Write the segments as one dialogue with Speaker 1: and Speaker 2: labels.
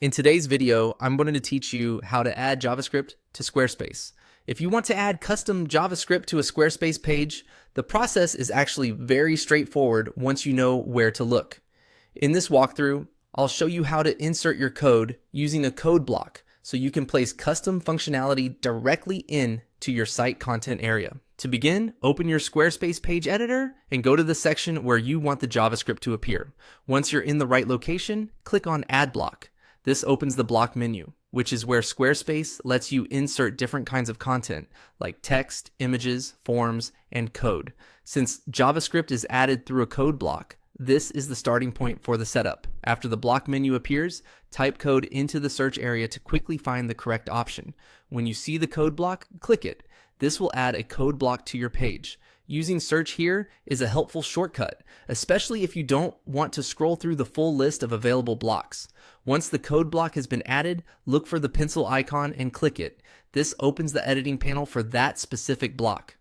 Speaker 1: In today's video, I'm going to teach you how to add JavaScript to Squarespace. If you want to add custom JavaScript to a Squarespace page, the process is actually very straightforward once you know where to look. In this walkthrough, I'll show you how to insert your code using a code block so you can place custom functionality directly into your site content area. To begin, open your Squarespace page editor and go to the section where you want the JavaScript to appear. Once you're in the right location, click on Add Block. This opens the block menu, which is where Squarespace lets you insert different kinds of content like text, images, forms, and code. Since JavaScript is added through a code block, this is the starting point for the setup. After the block menu appears, type code into the search area to quickly find the correct option. When you see the code block, click it. This will add a code block to your page. Using search here is a helpful shortcut, especially if you don't want to scroll through the full list of available blocks. Once the code block has been added, look for the pencil icon and click it. This opens the editing panel for that specific block.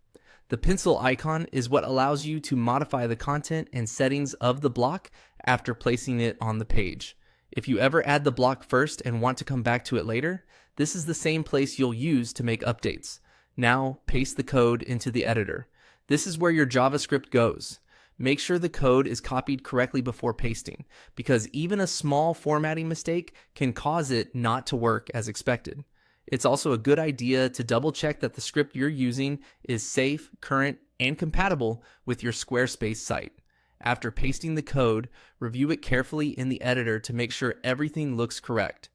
Speaker 1: The pencil icon is what allows you to modify the content and settings of the block after placing it on the page. If you ever add the block first and want to come back to it later, this is the same place you'll use to make updates. Now paste the code into the editor. This is where your JavaScript goes. Make sure the code is copied correctly before pasting, because even a small formatting mistake can cause it not to work as expected. It's also a good idea to double check that the script you're using is safe, current, and compatible with your Squarespace site. After pasting the code, review it carefully in the editor to make sure everything looks correct.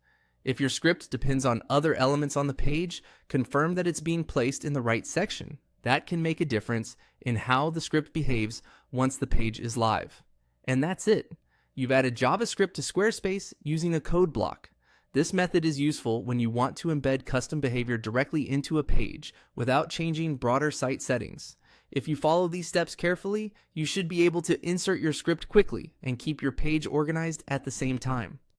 Speaker 1: If your script depends on other elements on the page, confirm that it's being placed in the right section. That can make a difference in how the script behaves once the page is live. And that's it. You've added JavaScript to Squarespace using a code block. This method is useful when you want to embed custom behavior directly into a page without changing broader site settings. If you follow these steps carefully, you should be able to insert your script quickly and keep your page organized at the same time.